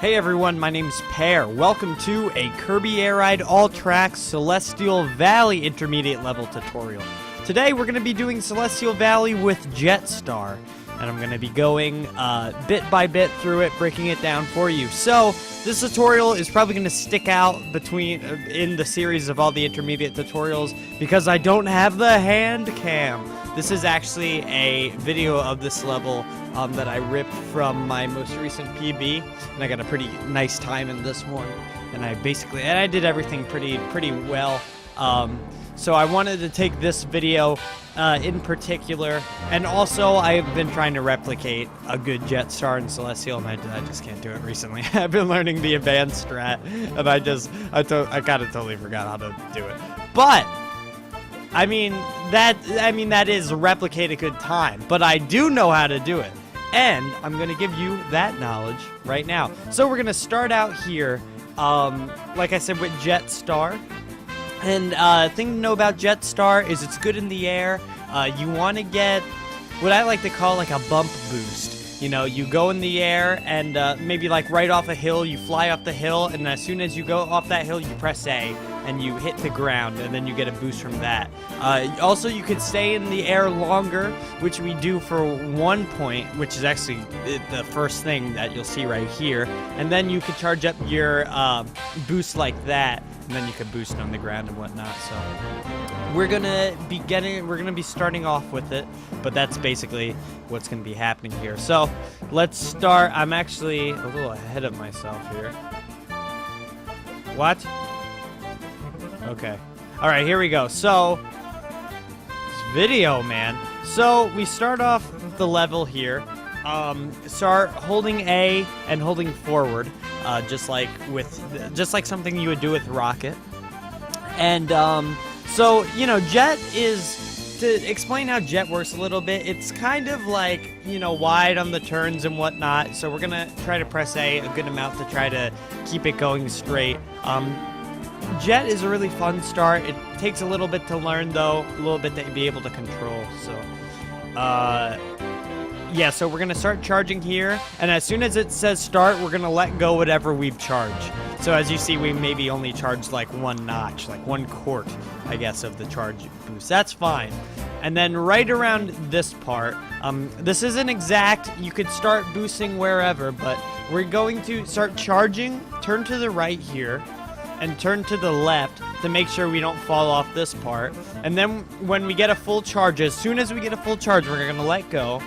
Hey everyone, my name's Pear. Welcome to a Kirby Air Ride All Tracks Celestial Valley Intermediate Level tutorial. Today we're going to be doing Celestial Valley with Jetstar, and I'm going to be going bit by bit through it, breaking it down for you. So this tutorial is probably going to stick out in the series of all the intermediate tutorials because I don't have the hand cam. This is actually a video of this level that I ripped from my most recent PB, and I got a pretty nice time in this one. And I did everything pretty well. So I wanted to take this video in particular, and also I've been trying to replicate a good Jetstar and Celestial, and I just can't do it recently. I've been learning the advanced strat, and I kind of totally forgot how to do it. But I mean that is replicate a good time, but I do know how to do it, and I'm gonna give you that knowledge right now. So we're gonna start out here, like I said, with Jetstar. And thing to know about Jetstar is it's good in the air. You want to get what I like to call like a bump boost. You know, you go in the air and maybe like right off a hill, you fly off the hill, and as soon as you go off that hill, you press A and you hit the ground, and then you get a boost from that. Also, you could stay in the air longer, which we do for 1 point, which is actually the first thing that you'll see right here. And then you could charge up your boost like that, and then you could boost on the ground and whatnot. So we're gonna be starting off with it, but that's basically what's gonna be happening here. So let's start. I'm actually a little ahead of myself here. What? Okay. All right, here we go. So this video, man. So we start off the level here. Start holding A and holding forward, just like something you would do with Rocket. And so you know, Jet is, to explain how Jet works a little bit, it's kind of like, you know, wide on the turns and whatnot. So we're gonna try to press A a good amount to try to keep it going straight. Jet is a really fun start. It takes a little bit to learn, though, a little bit to be able to control. So yeah, so we're going to start charging here, and as soon as it says start, we're going to let go whatever we've charged. So as you see, we maybe only charged like 1 notch, like 1 quart, I guess, of the charge boost. That's fine. And then right around this part, this isn't exact. You could start boosting wherever, but we're going to start charging, turn to the right here, and turn to the left to make sure we don't fall off this part. And then when we get a full charge, as soon as we get a full charge, we're going to let go,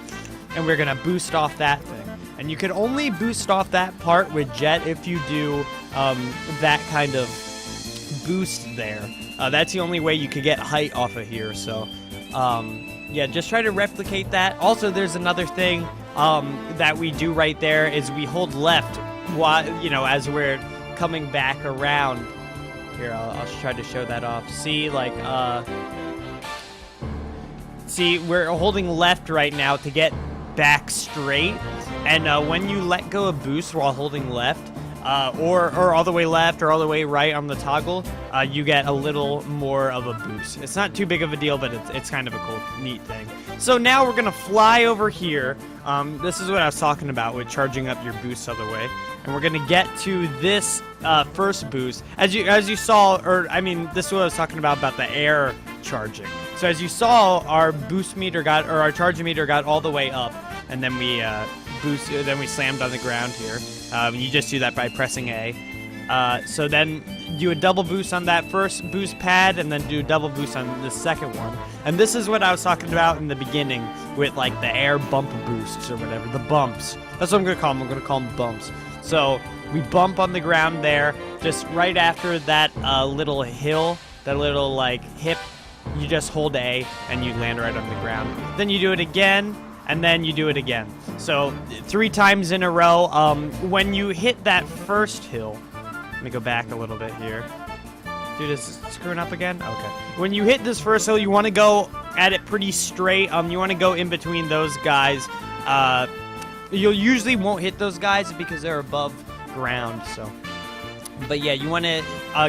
and we're going to boost off that thing. And you can only boost off that part with Jet if you do that kind of boost there. That's the only way you could get height off of here. So yeah, just try to replicate that. Also, there's another thing that we do right there is we hold left while, you know, as we're coming back around. Here, I'll try to show that off. See, like, see, we're holding left right now to get back straight, and when you let go of boost while holding left, or all the way left or all the way right on the toggle, you get a little more of a boost. It's not too big of a deal, but it's kind of a cool, neat thing. So now we're gonna fly over here. This is what I was talking about with charging up your boost other way, and we're gonna get to this first boost. As you saw, or I mean, this is what I was talking about the air charging. So as you saw, our boost meter our charge meter got all the way up, and then we then we slammed on the ground here. You just do that by pressing A. So then do a double boost on that first boost pad, and then do a double boost on the second one. And this is what I was talking about in the beginning with like the air bump boosts or whatever, the bumps. That's what I'm gonna call them. I'm gonna call them bumps. So we bump on the ground there, just right after that little hill, that little like hip. You just hold A and you land right on the ground. Then you do it again, and then you do it again. So 3 times in a row. When you hit that first hill, let me go back a little bit here. Dude, is it screwing up again? Okay. When you hit this first hill, you want to go at it pretty straight. You want to go in between those guys. You usually won't hit those guys because they're above ground. So, but yeah, you want to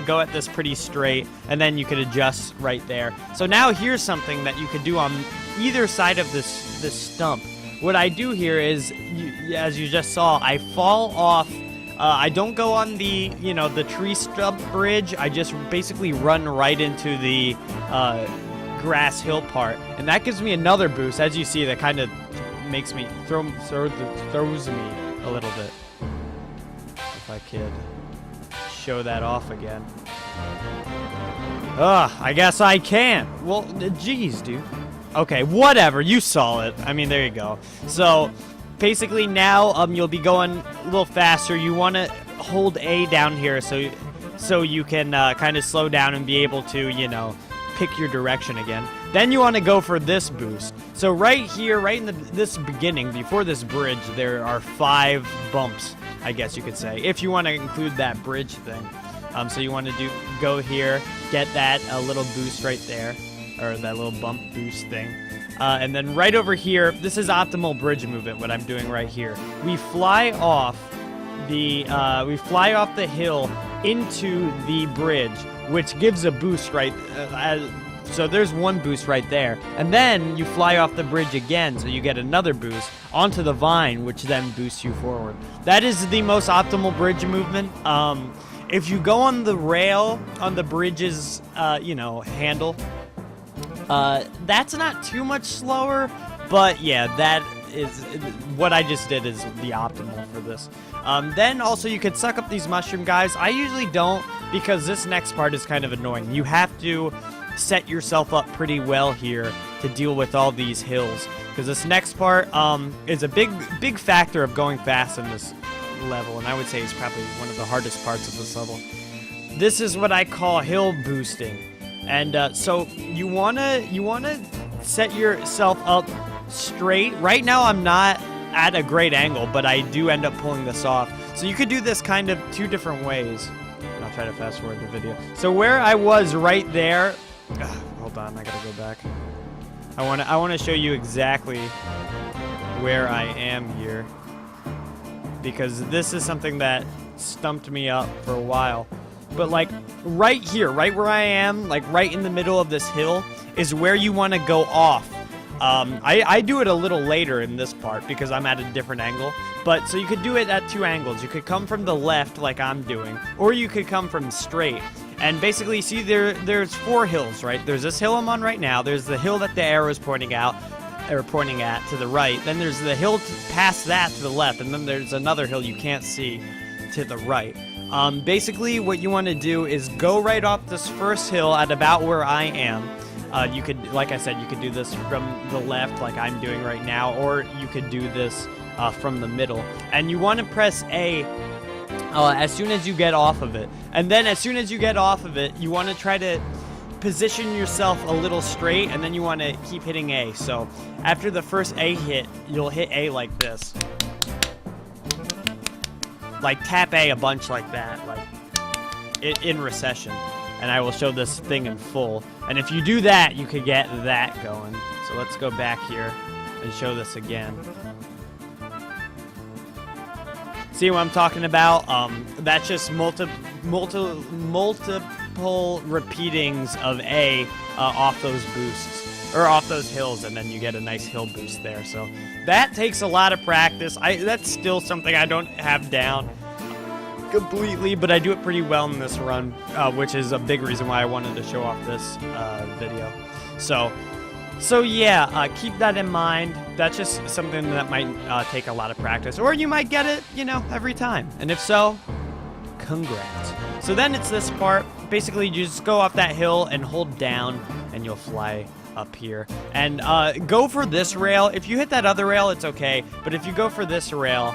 go at this pretty straight, and then you could adjust right there. So now here's something that you could do on either side of this stump. What I do here is, as you just saw, I fall off I don't go on the, the tree stump bridge. I just basically run right into the grass hill part, and that gives me another boost. As you see, that kind of makes me throws me a little bit. If I could show that off again. I guess I can't. Well, geez, dude. Okay, whatever. You saw it. I mean, there you go. So, basically now, you'll be going a little faster. You want to hold A down here so you can kind of slow down and be able to, pick your direction again. Then you want to go for this boost. So right here, right in this beginning, before this bridge, there are 5 bumps, I guess you could say, if you want to include that bridge thing. So you want to go here, get that little boost right there, or that little bump boost thing. And then right over here, this is optimal bridge movement, what I'm doing right here. We fly off the hill into the bridge, which gives a boost right, so there's one boost right there. And then you fly off the bridge again, so you get another boost onto the vine, which then boosts you forward. That is the most optimal bridge movement. If you go on the rail, on the bridge's, handle, that's not too much slower, but yeah, that is what I just did is the optimal for this. Then also you could suck up these mushroom guys. I usually don't, because this next part is kind of annoying. You have to set yourself up pretty well here to deal with all these hills, because this next part is a big factor of going fast in this level, and I would say it's probably one of the hardest parts of this level. This is what I call hill boosting, and so you wanna set yourself up straight. Right now I'm not at a great angle, but I do end up pulling this off. So you could do this kind of 2 different ways. And I'll try to fast forward the video. So where I was right there, hold on, I gotta go back. I wanna show you exactly where I am here, because this is something that stumped me up for a while. But like right here, right where I am, like right in the middle of this hill, is where you want to go off. I do it a little later in this part because I'm at a different angle. But so you could do it at 2 angles. You could come from the left like I'm doing, or you could come from straight. And basically, see, there's 4 hills, right? There's this hill I'm on right now. There's the hill that the arrow is pointing at to the right. Then there's the hill past that to the left, and then there's another hill you can't see to the right. Basically, what you want to do is go right off this first hill at about where I am. You could, like I said, you could do this from the left like I'm doing right now, or you could do this from the middle. And you want to press A as soon as you get off of it. And then as soon as you get off of it, you want to try to position yourself a little straight, and then you want to keep hitting A. So after the first A hit, you'll hit A like this. Like tap A a bunch like that, like in recession. And I will show this thing in full. And if you do that, you could get that going. So let's go back here and show this again. See what I'm talking about? That's just multiple repeatings of A off those boosts, or off those hills, and then you get a nice hill boost there. So that takes a lot of practice. That's still something I don't have down completely, but I do it pretty well in this run, which is a big reason why I wanted to show off this video. So yeah, keep that in mind. That's just something that might take a lot of practice, or you might get it, every time. And if so, congrats. So then it's this part. Basically, you just go off that hill and hold down, and you'll fly up here. And go for this rail. If you hit that other rail, it's okay. But if you go for this rail,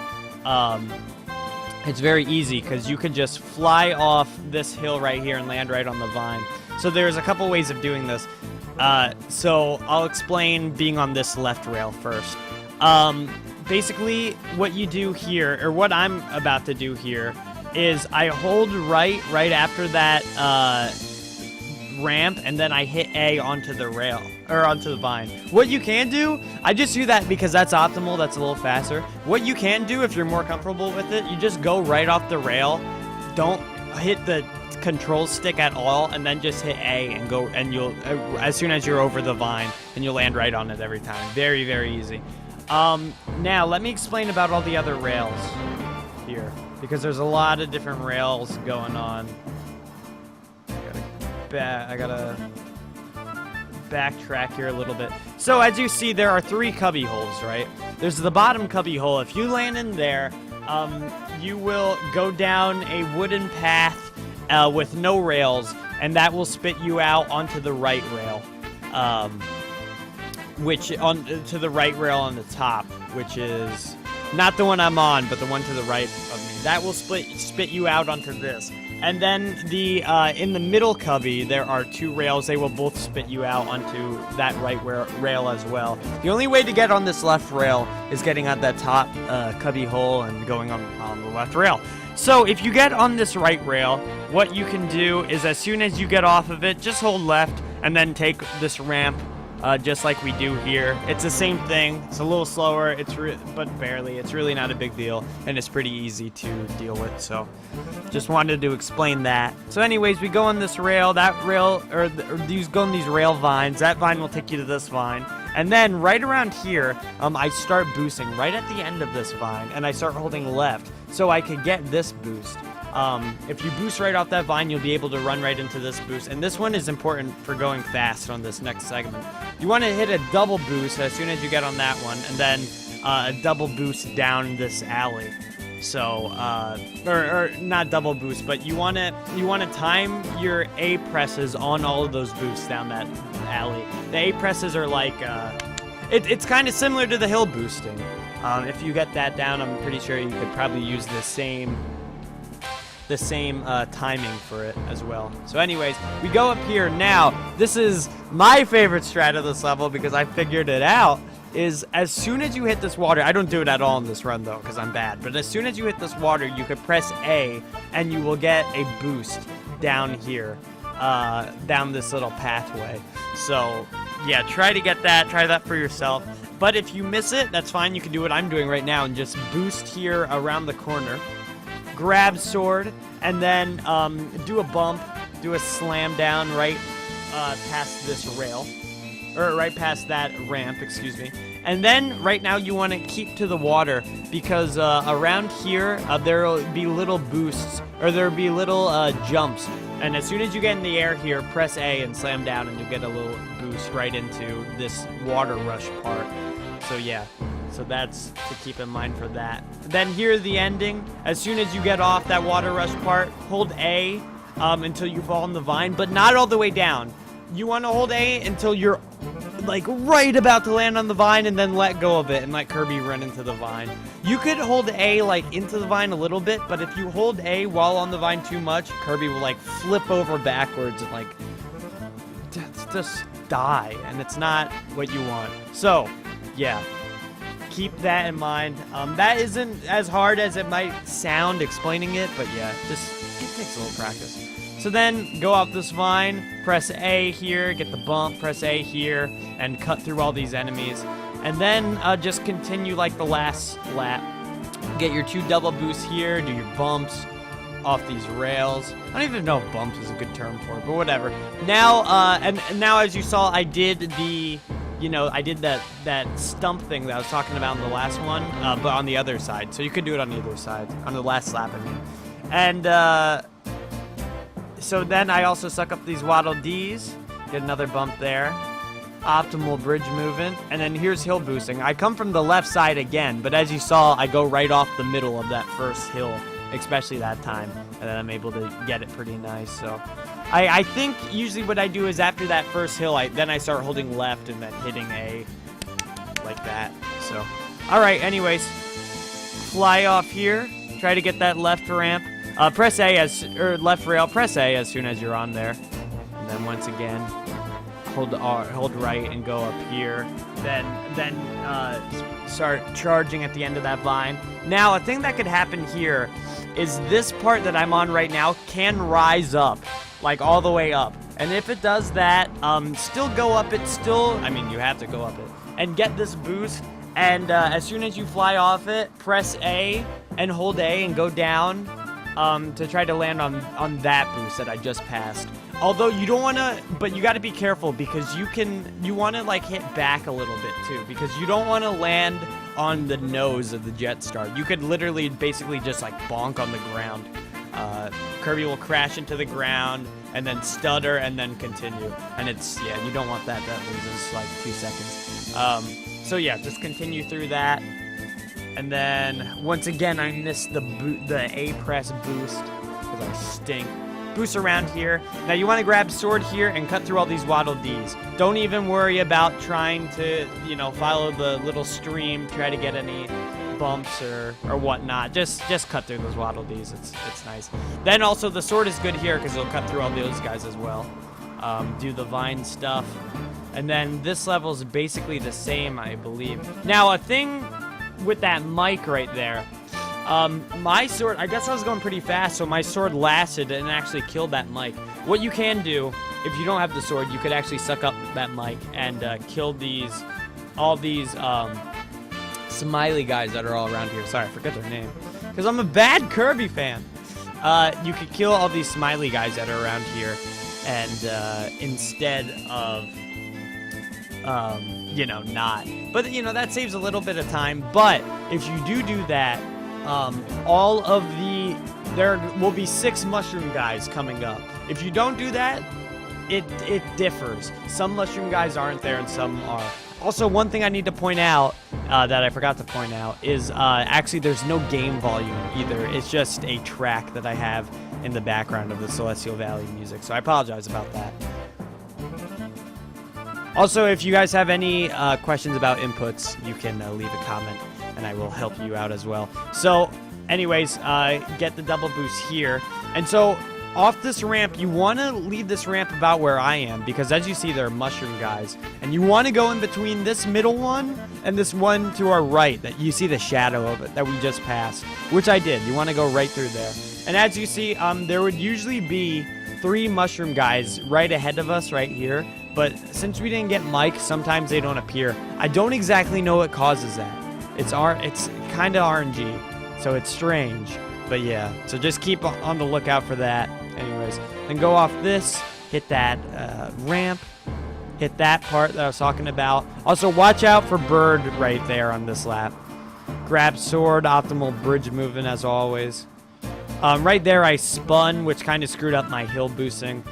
it's very easy, because you can just fly off this hill right here and land right on the vine. So there's a couple ways of doing this. So I'll explain being on this left rail first. Basically, what you do here, or what I'm about to do here, is I hold right after that ramp, and then I hit A onto the rail, or onto the vine. What you can do, I just do that because that's optimal, that's a little faster. What you can do, if you're more comfortable with it, you just go right off the rail, don't hit the control stick at all, and then just hit A and go, and you'll, as soon as you're over the vine, and you'll land right on it every time. Very, very easy. Now, let me explain about all the other rails here. here because there's a lot of different rails going on. I gotta backtrack here a little bit. So as you see, there are 3 cubby holes, right? There's the bottom cubby hole. If you land in there, you will go down a wooden path with no rails, and that will spit you out onto the right rail. To the right rail on the top, which is not the one I'm on, but the one to the right of me. That will spit you out onto this. And then in the middle cubby, there are 2 rails. They will both spit you out onto that right rail as well. The only way to get on this left rail is getting on that top cubby hole and going on the left rail. So if you get on this right rail, what you can do is as soon as you get off of it, just hold left and then take this ramp. Just like we do here. It's the same thing. It's a little slower, but barely. It's really not a big deal, and it's pretty easy to deal with, so just wanted to explain that. So anyways, we go on this rail, that rail, or these go on these rail vines. That vine will take you to this vine. And then right around here, I start boosting right at the end of this vine, and I start holding left so I could get this boost. If you boost right off that vine, you'll be able to run right into this boost. And this one is important for going fast on this next segment. You want to hit a double boost as soon as you get on that one, and then a double boost down this alley. So, or not double boost, but you want to time your A presses on all of those boosts down that alley. The A presses are like, it's kind of similar to the hill boosting. If you get that down, I'm pretty sure you could probably use the same timing for it as well. So anyways, we go up here now. This is my favorite strat of this level because I figured it out, is as soon as you hit this water, I don't do it at all in this run though because I'm bad, but as soon as you hit this water, you could press A and you will get a boost down here, down this little pathway. So yeah, try to get that, try that for yourself. But if you miss it, that's fine. You can do what I'm doing right now and just boost here around the corner. Grab sword, and then do a bump, do a slam down right past this rail, or right past that ramp, excuse me. And then right now you want to keep to the water because around here there will be little boosts, or there will be little jumps. And as soon as you get in the air here, press A and slam down, and you get a little boost right into this water rush part. So yeah. So that's to keep in mind for that. Then here's the ending. As soon as you get off that water rush part, hold A until you fall on the vine, but not all the way down. You want to hold A until you're like right about to land on the vine, and then let go of it and let Kirby run into the vine. You could hold A like into the vine a little bit, but if you hold A while on the vine too much, Kirby will like flip over backwards and like just die, and it's not what you want. So yeah. Keep that in mind. That isn't as hard as it might sound explaining it, but yeah, it takes a little practice. So then go off this vine, press A here, get the bump, press A here, and cut through all these enemies. And then just continue like the last lap. Get your 2 double boosts here, do your bumps off these rails. I don't even know if bumps is a good term for it, but whatever. Now, and now as you saw, I did the... I did that stump thing that I was talking about in the last one, but on the other side. So you could do it on either side, on the last lap, I mean. And so then I also suck up these Waddle Dees, get another bump there. Optimal bridge movement, and then here's hill boosting. I come from the left side again, but as you saw, I go right off the middle of that first hill, especially that time, and then I'm able to get it pretty nice, so... I think usually what I do is after that first hill, then I start holding left and then hitting A like that. So, all right. Anyways, fly off here. Try to get that left ramp. Press A left rail. Press A as soon as you're on there, and then once again, hold right and go up here. Then start charging at the end of that vine. Now, a thing that could happen here is this part that I'm on right now can rise up. Like all the way up, and if it does that, still go up it, I mean you have to go up it, and get this boost, and as soon as you fly off it, press A and hold A and go down to try to land on that boost that I just passed. Although you don't want to, but you got to be careful because you want to like hit back a little bit too, because you don't want to land on the nose of the Jet Star. You could literally basically just like bonk on the ground. Kirby will crash into the ground and then stutter and then continue. And it's, yeah, you don't want that. That loses like 2 seconds. So yeah, just continue through that. And then once again, I missed the A press boost because I stink. Boost around here. Now you want to grab sword here and cut through all these Waddle Dees. Don't even worry about trying to, you know, follow the little stream, try to get any bumps or whatnot. Just cut through those Waddle Dees. It's nice. Then also the sword is good here because it'll cut through all those guys as well. Do the vine stuff. And then this level is basically the same, I believe. Now a thing with that mic right there. My sword, I guess I was going pretty fast, so my sword lasted and actually killed that mic. What you can do, if you don't have the sword, you could actually suck up that mic and kill all these smiley guys that are all around here. Sorry, I forgot their name. Because I'm a bad Kirby fan. You could kill all these smiley guys that are around here, and instead of, you know, not. But, you know, that saves a little bit of time. But if you do that, there will be 6 mushroom guys coming up. If you don't do that, it differs. Some mushroom guys aren't there and some are. Also, one thing I need to point out that I forgot to point out is actually there's no game volume either. It's just a track that I have in the background of the Celestial Valley music, so I apologize about that. Also, if you guys have any questions about inputs, you can leave a comment and I will help you out as well. So, anyways, get the double boost here. And so, off this ramp, you want to leave this ramp about where I am, because as you see, there are mushroom guys. And you want to go in between this middle one and this one to our right, that you see the shadow of it that we just passed, which I did. You want to go right through there. And as you see, there would usually be 3 mushroom guys right ahead of us right here. But since we didn't get Mike, sometimes they don't appear. I don't exactly know what causes that. It's kind of RNG, so it's strange. But yeah, so just keep on the lookout for that. Anyways, then go off this, hit that ramp, hit that part that I was talking about. Also, watch out for Bird right there on this lap. Grab sword, optimal bridge movement as always. Right there I spun, which kind of screwed up my hill boosting.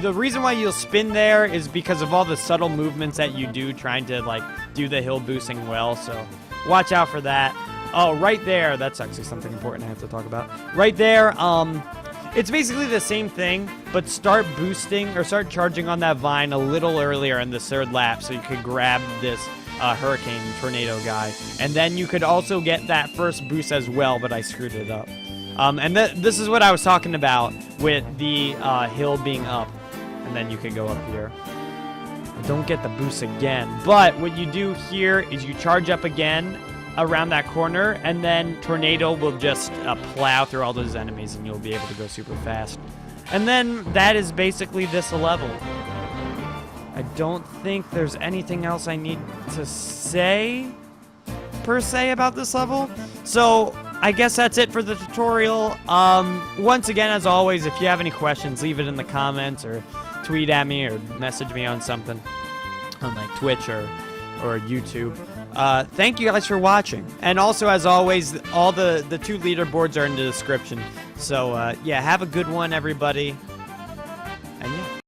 The reason why you'll spin there is because of all the subtle movements that you do trying to like do the hill boosting well, so watch out for that. Oh, right there, that's actually something important I have to talk about. Right there, it's basically the same thing, but start boosting or start charging on that vine a little earlier in the 3rd lap so you could grab this hurricane tornado guy. And then you could also get that first boost as well, but I screwed it up. And this is what I was talking about with the hill being up. And then you could go up here. Don't get the boost again. But what you do here is you charge up again around that corner, and then Tornado will just plow through all those enemies, and you'll be able to go super fast. And then that is basically this level. I don't think there's anything else I need to say, per se, about this level. So I guess that's it for the tutorial. Once again, as always, if you have any questions, leave it in the comments or tweet at me or message me on something on like Twitch or YouTube. Thank you guys for watching. And also, as always, all the 2 leaderboards are in the description. So, yeah, have a good one, everybody.